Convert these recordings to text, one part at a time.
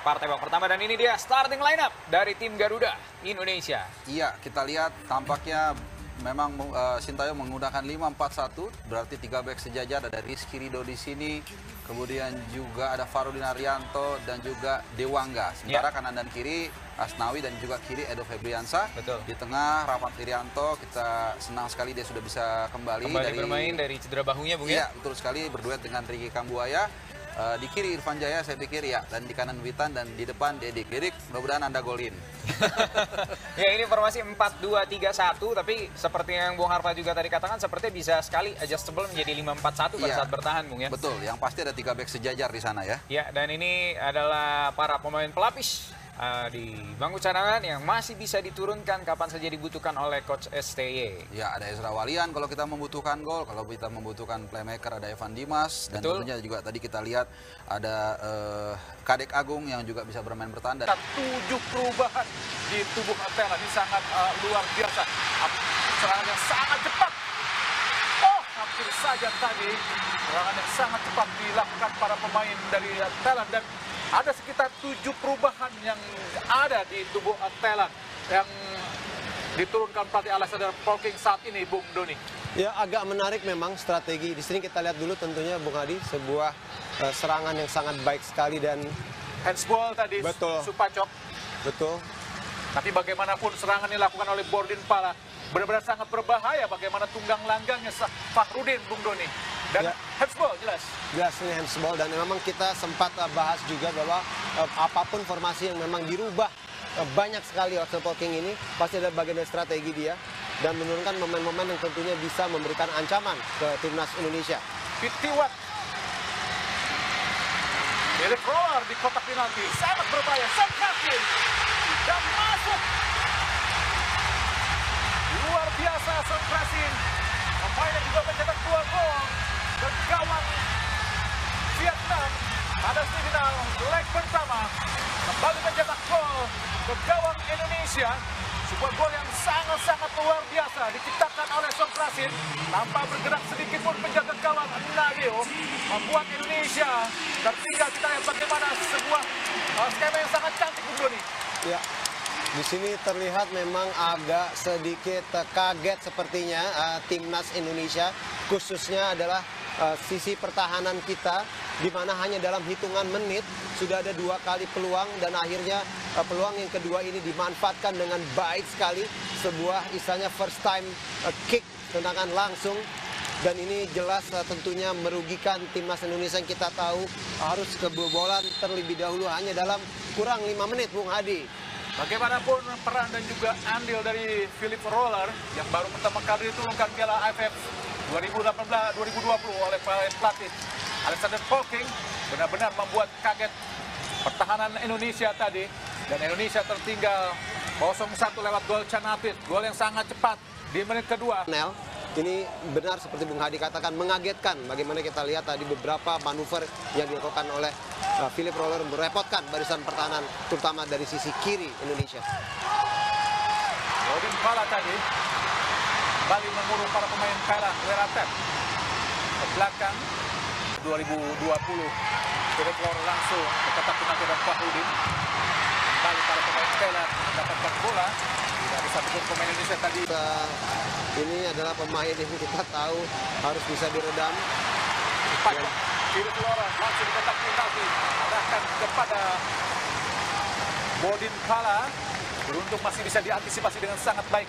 Partai babak pertama, dan ini dia starting lineup dari tim Garuda Indonesia. Iya, kita lihat tampaknya memang Sintayong menggunakan 5-4-1, berarti 3 back sejajar. Ada Rizky Ridho di sini, kemudian juga ada Farudin Arianto dan juga Dewangga. Sementara kanan dan kiri Asnawi dan juga kiri Edo Febriansyah. Betul. Di tengah Rahmat Irianto, kita senang sekali dia sudah bisa kembali dari bermain dari cedera bahunya, Bung. Iya, betul sekali, berduet dengan Ricky Kambuaya. Di kiri Irfan Jaya saya pikir ya, dan di kanan Witan, dan di depan Dedik. Mudah-mudahan Anda golin. Ya, ini formasi 4-2-3-1, tapi seperti yang Bung Harpa juga tadi katakan, sepertinya bisa sekali adjustable menjadi 5-4-1 pada saat bertahan, Bung, ya. Betul, yang pasti ada 3 back sejajar di sana ya. Ya, dan ini adalah para pemain pelapis di bangku cadangan yang masih bisa diturunkan kapan saja dibutuhkan oleh Coach STY. Ya, ada Ezra Walian kalau kita membutuhkan gol, kalau kita membutuhkan playmaker ada Evan Dimas. Dan tentunya juga tadi kita lihat ada Kadek Agung yang juga bisa bermain bertahan. 7 perubahan di tubuh Thailand ini sangat luar biasa. Serangan yang sangat cepat. Oh, hampir saja tadi serangan yang sangat cepat dilakukan para pemain dari Thailand, dan ada sekitar 7 perubahan yang ada di tubuh Thailand yang diturunkan pelatih Alexander Polking saat ini, Bung Doni. Ya, agak menarik memang strategi. Di sini kita lihat dulu tentunya, Bung Hadi, sebuah serangan yang sangat baik sekali dan handsball tadi. Betul. Supacok. Betul. Tapi bagaimanapun serangan yang dilakukan oleh Bordin Pala benar-benar sangat berbahaya. Bagaimana tunggang langgangnya Fakhrudin, Bung Doni. Dan ya, handsball jelas. Jelas ini handsball, dan memang kita sempat bahas juga bahwa apapun formasi yang memang dirubah banyak sekali oleh Polking ini, pasti ada bagian dari strategi dia dan menurunkan pemain-pemain yang tentunya bisa memberikan ancaman ke timnas Indonesia. Pitiwat. Philip Roller di kotak penalti, sangat berbahaya. Sengkatin dan masuk. Luar biasa Sengkatin. Pemain yang juga mencetak 2 gol ke gawang Vietnam pada semifinal leg pertama, kembali mencetak gol ke gawang Indonesia. Sebuah gol yang sangat-sangat luar biasa diciptakan oleh Sengkatin tanpa bergerak sedikit pun penjaga gawang Nadeo, membuat Indonesia tertinggal. Kita lihat bagaimana sebuah skema yang sangat cantik, Bung Doni. Ya, di sini terlihat memang agak sedikit kaget sepertinya timnas Indonesia, khususnya adalah sisi pertahanan kita, di mana hanya dalam hitungan menit sudah ada 2 kali peluang, dan akhirnya peluang yang kedua ini dimanfaatkan dengan baik sekali. Sebuah istilahnya first time kick, tendangan langsung, dan ini jelas tentunya merugikan timnas Indonesia yang kita tahu harus kebobolan terlebih dahulu hanya dalam kurang 5 menit, Bung Hadi. Bagaimanapun peran dan juga andil dari Philip Roller yang baru pertama kali diturunkan Piala AFF 2018-2020 oleh pelatih Alexander Polking benar-benar membuat kaget pertahanan Indonesia tadi, dan Indonesia tertinggal 0-1 lewat gol Canapit, gol yang sangat cepat di menit kedua. Ini benar seperti Bung Hadi katakan, mengagetkan bagaimana kita lihat tadi beberapa manuver yang dilakukan oleh Philip Roller merepotkan barisan pertahanan, terutama dari sisi kiri Indonesia. Bordin Pala tadi kembali mengurung para pemain Thailand. Weratep ke belakang 2020. Philip Roller langsung ke kotak penalti dan Fakhrudin. Kembali para pemain Thailand mendapatkan bola dari satupun pemain Indonesia tadi. Ini adalah pemain yang kita tahu harus bisa diredam. Philip Roller langsung di kotak penalti, arahkan kepada Bordin Pala. Beruntung masih bisa diantisipasi dengan sangat baik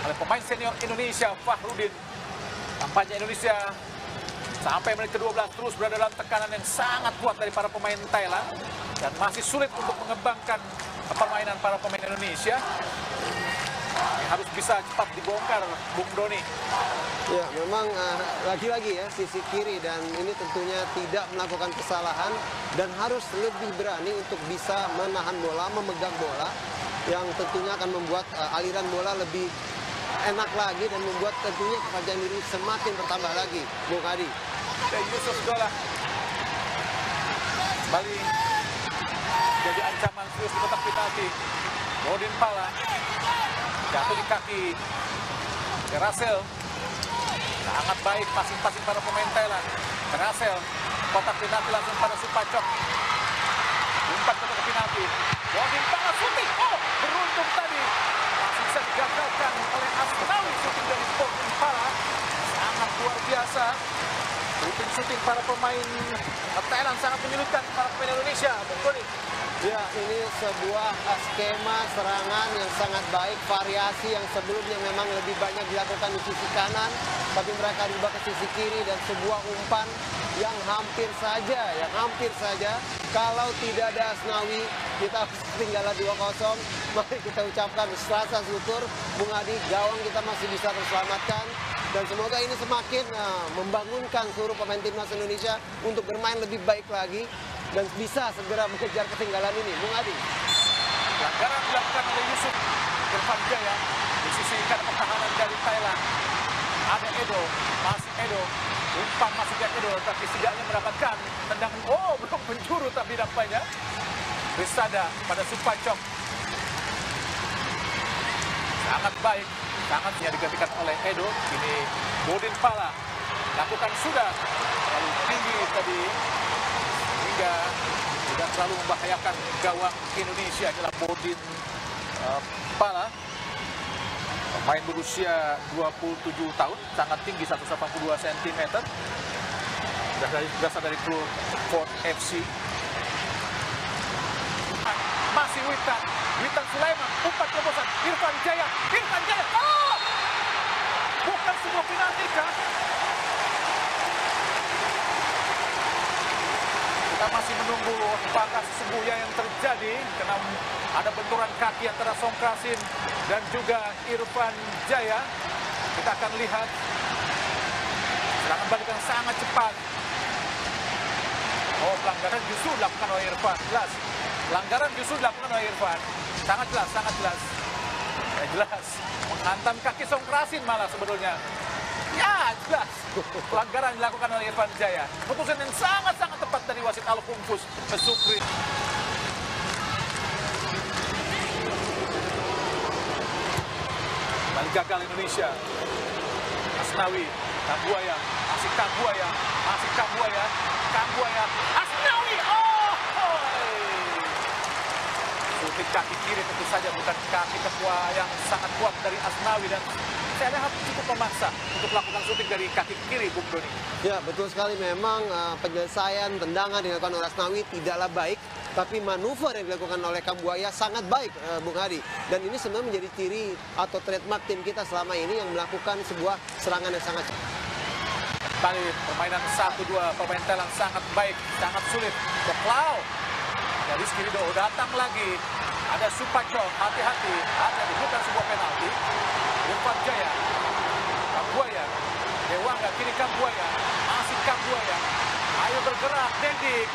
oleh pemain senior Indonesia, Fakhrudin. Tampaknya Indonesia sampai menit ke-12 terus berada dalam tekanan yang sangat kuat dari para pemain Thailand, dan masih sulit untuk mengembangkan permainan para pemain Indonesia. Ini harus bisa cepat dibongkar, Bung Doni. Ya, memang lagi-lagi ya sisi kiri, dan ini tentunya tidak melakukan kesalahan dan harus lebih berani untuk bisa menahan bola, memegang bola, yang tentunya akan membuat aliran bola lebih enak lagi dan membuat tentunya kepercayaan diri semakin bertambah lagi, Bung Hadi. Dan Yusuf Dola kembali jadi ancaman serius di kotak penalti. Bodin Pala jatuh di kaki Rasel. Sangat baik passing-passing para pemain Thailand. Rasel kotak penalti langsung pada Supacok. Umpan ke kotak penalti. Bodin Pala shooting. Oh, beruntung tadi. Masih bisa digagalkan oleh Asnawi shooting dari Bodin Pala. Sangat luar biasa. Shooting para pemain Thailand sangat menyulitkan para pemain Indonesia. Ya, ini sebuah skema serangan yang sangat baik, variasi yang sebelumnya memang lebih banyak dilakukan di sisi kanan, tapi mereka rubah ke sisi kiri dan sebuah umpan yang hampir saja kalau tidak ada Asnawi kita ketinggalan 2-0. Mari kita ucapkan rasa syukur, Bung Adi, gawang kita masih bisa terselamatkan. Dan semoga ini semakin membangunkan seluruh pemain timnas Indonesia untuk bermain lebih baik lagi dan bisa segera mengejar ketinggalan ini, Bung Adi. Pelanggaran dilakukan oleh Yusuf Irfan Jaya di sisi kanan pertahanan dari Thailand. Ada Edo, masih Edo, umpan masih dari Edo, tapi setidaknya mendapatkan tendangan. Oh, belum penjuru tapi nampaknya. Risada pada Supacok. Sangat baik. Sangatnya digantikan oleh Edo. Ini Bodin Pala lakukan sudah terlalu tinggi tadi hingga tidak terlalu membahayakan gawang Indonesia. Adalah Bodin Pala, pemain berusia 27 tahun, sangat tinggi 182 cm, berasal dari klub Ford FC. Masih Witan Sulaiman, umpan terobosan Irfan Jaya. Oh! Bukan sebuah penalti kan? Kita masih menunggu apakah sesungguhnya yang terjadi, karena ada benturan kaki antara Songkrasin dan juga Irfan Jaya. Kita akan lihat serangan balik yang sangat cepat. Oh, pelanggaran justru dilakukan oleh Irfan, jelas. Pelanggaran justru dilakukan oleh Irfan. Sangat jelas, sangat jelas. Ya, jelas. Menghantam kaki Songkrasin malah sebetulnya. Ya, jelas. Pelanggaran dilakukan oleh Irfan Jaya. Putusan yang sangat-sangat tepat dari wasit Alfungfus Supri. Kembali gagal Indonesia. Asnawi, Kambuaya, masih Kambuaya, Asnawi. Oh! Shooting kaki kiri tentu saja bukan kaki kedua yang sangat kuat dari Asnawi, dan saya lihat cukup memaksa untuk melakukan shooting dari kaki kiri, Bung Doni. Ya, betul sekali. Memang penyelesaian tendangan yang dilakukan oleh Asnawi tidaklah baik, tapi manuver yang dilakukan oleh Kambuaya sangat baik, Bung Hadi. Dan ini sebenarnya menjadi ciri atau trademark tim kita selama ini yang melakukan sebuah serangan yang sangat cepat. Kali permainan 1-2 pemain Thailand sangat baik, sangat sulit. Beklau dari Rizky Ridho datang lagi. Ada Supacok, hati-hati, ada dibuka sebuah penalti. Irfan Jaya, Kambuaya, Dewangga kiri Kambuaya, masih Kambuaya. Ayo bergerak, Dedik.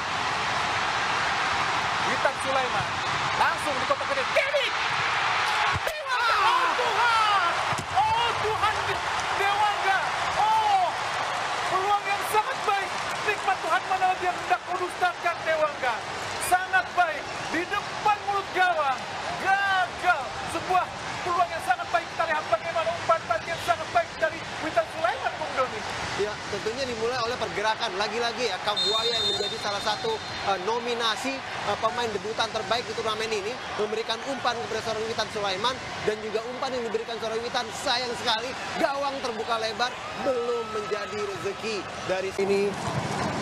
Witan Sulaiman, langsung di kotak penalti. Dedik! Oh Tuhan! Oh Tuhan! Dewangga! Oh! Peluang yang sangat baik. Nikmat Tuhan, mana yang hendak medustakan Dewangga. Sangat baik. Di depan mulut gawang. Gagal. Sebuah peluang yang sangat baik. Kita lihat bagaimana umpan tadi yang sangat baik dari Witan Sulaiman, Bung Doni. Ya, tentunya dimulai oleh pergerakan. Lagi-lagi ya, Kambuaya yang menjadi salah satu nominasi pemain debutan terbaik di turnamen ini, memberikan umpan kepada seorang Witan Sulaiman, dan juga umpan yang diberikan seorang Witan, sayang sekali gawang terbuka lebar, belum menjadi rezeki. Dari sini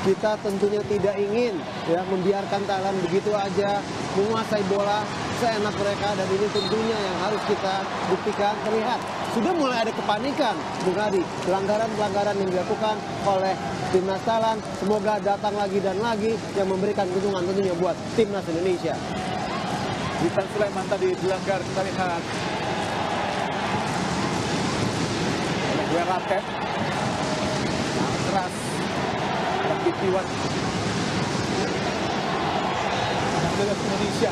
kita tentunya tidak ingin ya membiarkan Thailand begitu aja menguasai bola seenak mereka, dan ini tentunya yang harus kita buktikan. Terlihat sudah mulai ada kepanikan, Bung Hadi, pelanggaran-pelanggaran yang dilakukan oleh timnas Thailand. Semoga datang lagi dan lagi yang memberikan keuntungan tentunya buat timnas Indonesia. Witan Sulaiman tadi dilanggar, kita lihat oleh Gue Ratep. Sangat keras ada Pitiwan Indonesia,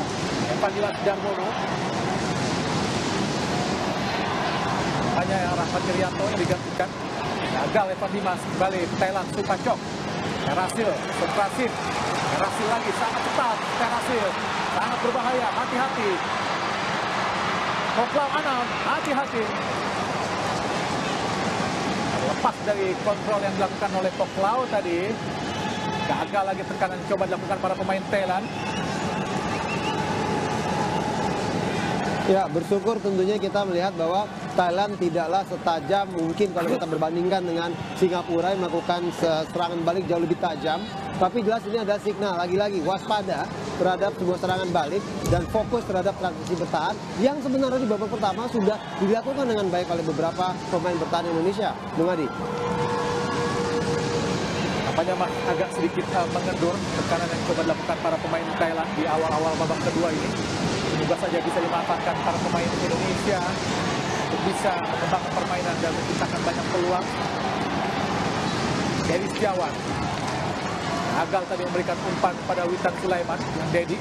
Evan Dimas Darmono. Hanya yang Rahmat Irianto yang digantikan. Gagal Evan Dimas, kembali Thailand Supacok. Rasil, Sokrasin, Terasil lagi, sangat cepat. Terasil, sangat berbahaya, hati-hati. Poklau Anam, hati-hati. Lepas dari kontrol yang dilakukan oleh Poklau tadi. Gagal lagi tekanan coba dilakukan para pemain Thailand. Ya, bersyukur tentunya kita melihat bahwa Thailand tidaklah setajam mungkin kalau kita berbandingkan dengan Singapura yang melakukan serangan balik jauh lebih tajam. Tapi jelas ini ada signal, lagi-lagi waspada terhadap sebuah serangan balik dan fokus terhadap transisi bertahan yang sebenarnya di babak pertama sudah dilakukan dengan baik oleh beberapa pemain bertahan Indonesia. Bung Adi. Nampaknya agak sedikit mengendur tekanan yang coba dilakukan para pemain Thailand di awal-awal babak kedua ini. Semoga saja bisa dimanfaatkan para pemain Indonesia untuk bisa mengembangkan permainan dan menciptakan banyak peluang. Dedi Setiawan gagal tadi memberikan umpan pada Witan Sulaiman yang Dedi.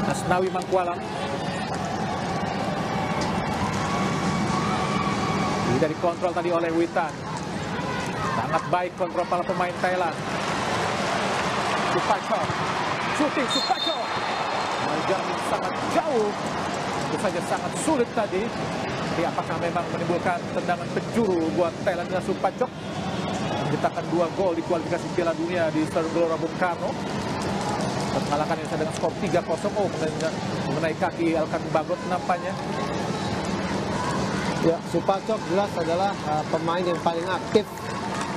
Asnawi Mangkualam tidak dikontrol tadi oleh Witan. Sangat baik kontrol para pemain Thailand. Supachok, shooting Supachok, jarak sangat jauh. Tentu saja sangat sulit tadi. Tapi apakah memang menimbulkan tendangan penjuru buat Thailand dengan Supachok? Menciptakan 2 gol di kualifikasi Piala Dunia di Stadion Gelora Bung Karno. Mengalahkan Indonesia dengan skor 3-0 mengenai kaki Elkan Bagot nampaknya. Ya, Supachok jelas adalah pemain yang paling aktif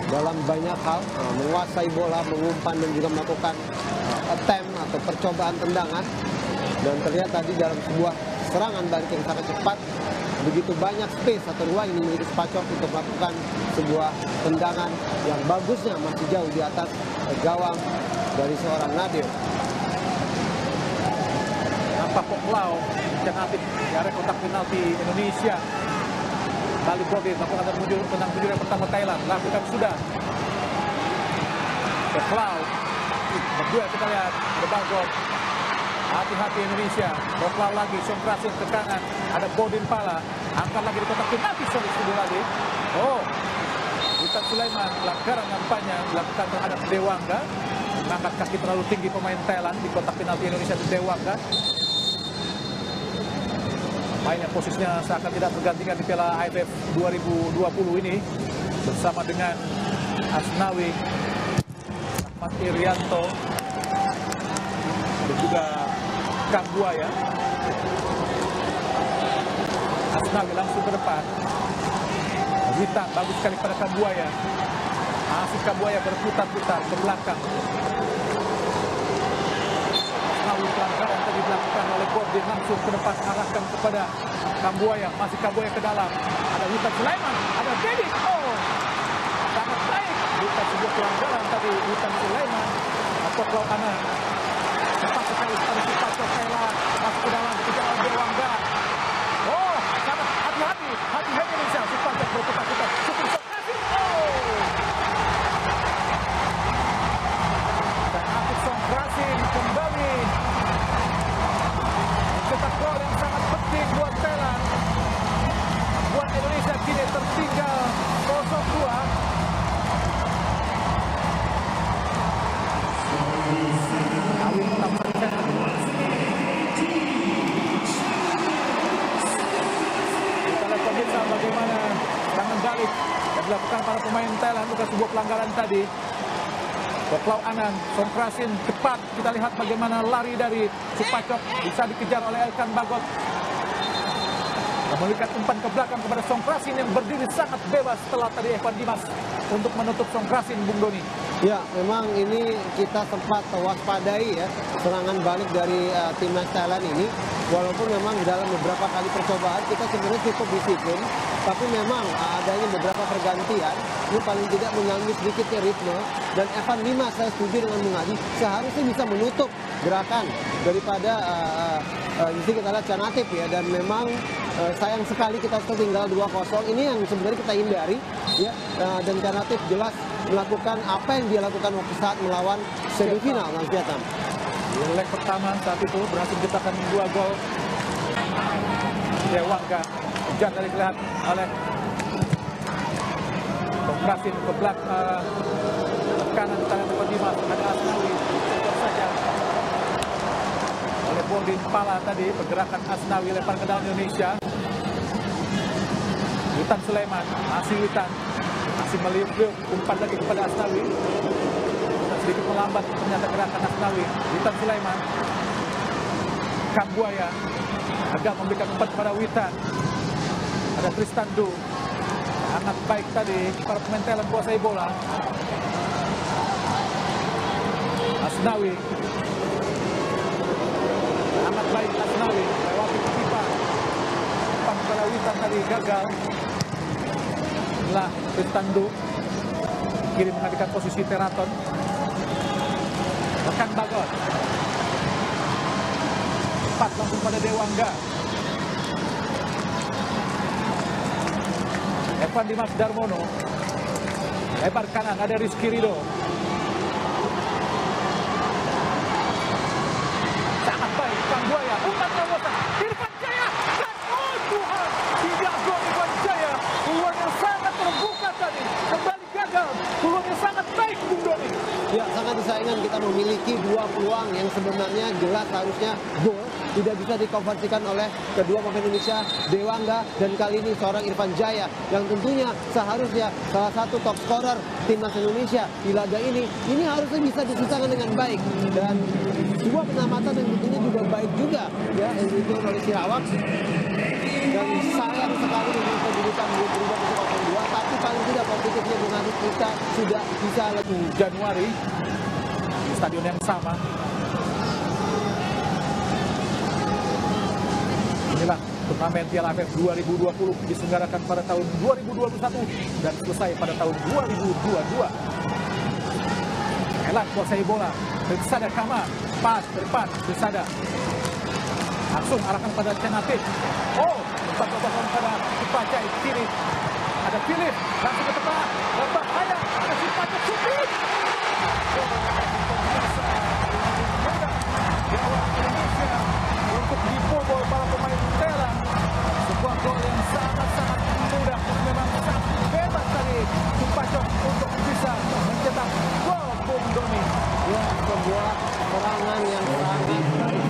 dalam banyak hal, menguasai bola, mengumpan dan juga melakukan attempt atau percobaan tendangan. Dan terlihat tadi dalam sebuah serangan balik yang sangat cepat, begitu banyak space atau ruang yang dimiliki Supachok untuk melakukan sebuah tendangan yang bagusnya masih jauh di atas gawang dari seorang Nadir. Nampak Poklau alternatif di area kotak penalti Indonesia. Balik Brodin melakukan tenang penjuru yang pertama Thailand. Lakukan sudah. Poklau berdua kita lihat ada Bagot. Hati-hati Indonesia. Poklau lagi, Songkrasin ke kanan. Ada Bodin Pala. Angkat lagi di kotak penalti, sorry sedih lagi. Oh, Witan Sulaiman pelanggaran nampaknya dilakukan terhadap Dewangga. Mengangkat kaki terlalu tinggi pemain Thailand di kotak penalti Indonesia di Dewangga. Pemain yang posisinya seakan tidak tergantikan di Piala AFF 2020 ini bersama dengan Asnawi, Ahmad Irianto dan juga Kang Buaya. Asnawi langsung ke depan. Witan bagus sekali pada Kang Buaya. Asik Kang Buaya berputar-putar ke belakang. Pelanggaran tadi dilakukan oleh Bordin langsung ke depan arahkan kepada Kambuaya, masih Kambuaya ke dalam. Ada Witan Sulaiman, ada Dedi. Oh, sangat baik. Bukan sebuah pelanggaran tadi Witan Sulaiman atau Poklau Anam. Cepat sekali pada Supachok Thailand masuk ke dalam dikejar oleh Dewangga. Oh, sangat hati-hati, hati-hati Indonesia. Supachok berputar-putar, syuting Songkrasin. Oh, dan Akif Songkrasin kembali cetak gol yang sangat penting buat Thailand. Buat Indonesia kini tertinggal 0-2. Awin tampaknya kita lihat pemirsa bagaimana serangan balik yang dilakukan para pemain Thailand bukan sebuah pelanggaran tadi. Poklau Anam, Songkrasin cepat. Kita lihat bagaimana lari dari Supachok bisa dikejar oleh Elkan Bagot. Memberikan umpan ke belakang kepada Songkrasin yang berdiri sangat bebas setelah tadi Evan Dimas untuk menutup Songkrasin, Bung Doni. Ya, memang ini kita sempat waspadai ya serangan balik dari timnas Thailand ini. Walaupun memang dalam beberapa kali percobaan kita sebenarnya cukup disiplin, tapi memang adanya beberapa pergantian ini paling tidak mengganggu sedikitnya ritme. Dan Evan Dimas, saya setuju dengan Bung Adi, seharusnya bisa menutup gerakan daripada di sini kita lihat Canatip ya. Dan memang sayang sekali kita tertinggal 2-0. Ini yang sebenarnya kita hindari ya. Dan Canatip jelas melakukan apa yang dia lakukan waktu saat melawan semifinal dengan Vietnam. Di leg pertama saat itu berhasil menciptakan 2 gol. Dewangga hujan dari kelihatan oleh Krasin ke belakang kanan tangan Evan Dimas, ada Asnawi sektor saja oleh Bodin Pala tadi. Pergerakan Asnawi lempar ke dalam Indonesia. Witan Sulaiman, masih Witan, masih meliuk-liuk, umpan lagi kepada Asnawi. Sedikit melambat ternyata gerakan Asnawi. Witan Sulaiman, Kambuaya agak memberikan umpan kepada Witan. Ada Tristan Du, sangat baik tadi para pemain Thailand kuasai bola. Asnawi, sangat baik Asnawi lewati pipa. Umpan kepada Witan tadi gagal. Lah Tristan Du kiri mengalihkan posisi Teraton. Rekan Bagot, cepat langsung pada Dewangga. Evan Dimas Darmono, lebar kanan ada Rizky Ridho. Sangat baik Kambuaya, umpan terobosan Irfan Jaya, dan oh Tuhan, tidak gol Irfan Jaya. Peluang yang sangat terbuka tadi, kembali gagal. Peluang yang sangat baik Bung Doni. Ya, sangat disayangkan kita memiliki dua peluang yang sebenarnya jelas harusnya gol, tidak bisa dikonversikan oleh kedua pemain Indonesia, Dewangga dan kali ini seorang Irfan Jaya yang tentunya seharusnya salah satu top scorer timnas Indonesia di laga ini harusnya bisa disisahkan dengan baik, dan sebuah penyelamatan yang tentunya juga baik juga ya yang dilakukan oleh Sirawak. Dan sayang sekali dengan kedudukan berubah menjadi 0-2, tapi paling tidak positifnya dengan kita sudah bisa lebih. Januari di stadion yang sama. Inilah turnamen Piala AFF 2020 diselenggarakan pada tahun 2021 dan selesai pada tahun 2022. Elan kuasai bola, Bersada Kama, pas ke depan, Bersada langsung arahkan pada Cenatik. Oh, umpan terobosan pada Cipacai kiri. Ada Philip, langsung ke tengah, berbahaya, ada Cipacai Supit. Indonesia untuk dibobol para pemain Thailand. Sebuah gol yang sangat-sangat mudah, memang sangat bebas tadi Cipacai untuk bisa mencetak gol Bung Doni. Ya, sebuah serangan yang sangat baik sekali.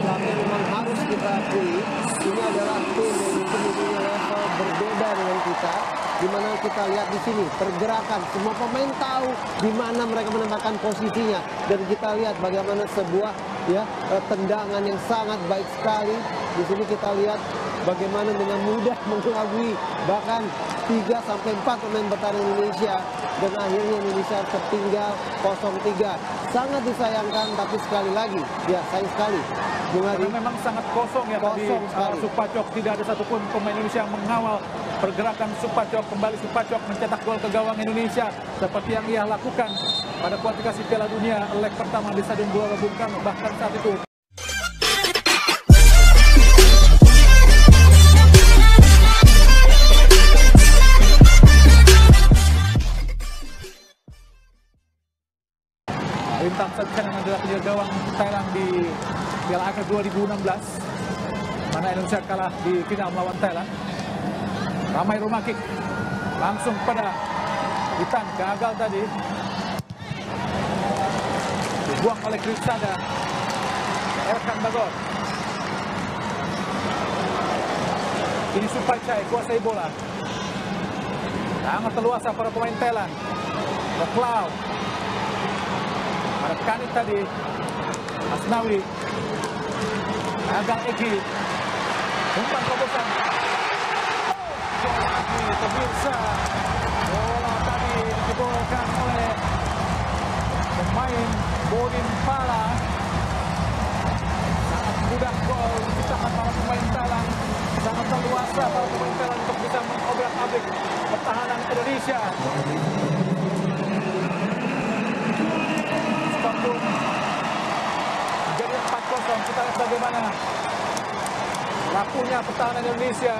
Tapi memang harus kita akui, ini adalah tim yang mempunyai level berbeda dengan kita. Di mana kita lihat di sini pergerakan, semua pemain tahu di mana mereka menempatkan posisinya, dan kita lihat bagaimana sebuah tendangan yang sangat baik sekali. Di sini kita lihat bagaimana dengan mudah mengelabui bahkan 3-4 pemain bertahan Indonesia, dan akhirnya Indonesia tertinggal 0-3. Sangat disayangkan, tapi sekali lagi ya sayang sekali. Karena memang sangat kosong ya kosong tadi Supacok, tidak ada satupun pemain Indonesia yang mengawal pergerakan Supacok. Kembali Supacok mencetak gol ke gawang Indonesia seperti yang ia lakukan pada kualifikasi Piala Dunia leg pertama di Stadion Gelora Bung Karno. Bahkan saat itu Lintang Satchen yang adalah penjaga gawang Thailand di Piala AFF 2016, mana Indonesia kalah di final melawan Thailand. Ramai Rumakik langsung pada Witan, gagal tadi, dibuang oleh Krisada. Elkan Bagot, ini Supacai kuasai bola, sangat leluasa para pemain Thailand. Cloud ada Kanit tadi, Asnawi, Agang Eki, umpan terobosan. Bola lagi pemirsa, bola tadi dibolkan oleh pemain Bodin Pala. Sangat mudah gol diciptakan para pemain Thailand, sangat leluasa para pemain Thailand untuk bisa mengobrak-abrik pertahanan Indonesia. Jadi 4-0, kita lihat bagaimana lakunya pertahanan Indonesia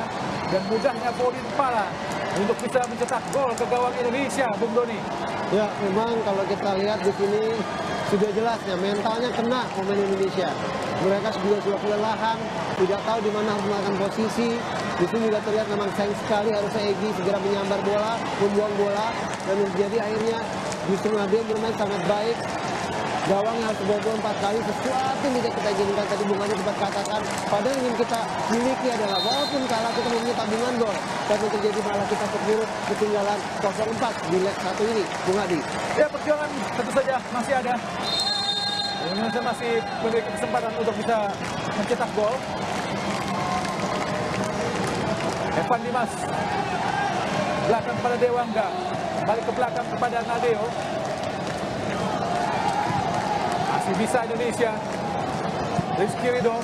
dan mudahnya Bodin Pala untuk bisa mencetak gol ke gawang Indonesia, Bung Doni. Ya, memang kalau kita lihat di sini sudah jelasnya mentalnya kena pemain Indonesia. Mereka juga sudah kelelahan, tidak tahu di mana harus melakukan posisi, Di sini juga terlihat memang sayang sekali, harusnya Egy segera menyambar bola, membuang bola, dan menjadi akhirnya justru Nabil bermain sangat baik. Gawang yang harus bobol 4 kali, sesuatu yang tidak kita inginkan. Tadi Bung Adi sempat katakan, padahal ingin kita miliki adalah walaupun kalah kita memiliki tabungan gol. Dan yang terjadi malah kita terpuruk ketinggalan 0-4 di leg 1 ini, Bung Adi. Ya, perjuangan tentu saja masih ada. Indonesia masih memiliki kesempatan untuk bisa mencetak gol. Evan Dimas belakang kepada Dewangga, balik ke belakang kepada Nadeo. Masih bisa Indonesia. Rizky Ridho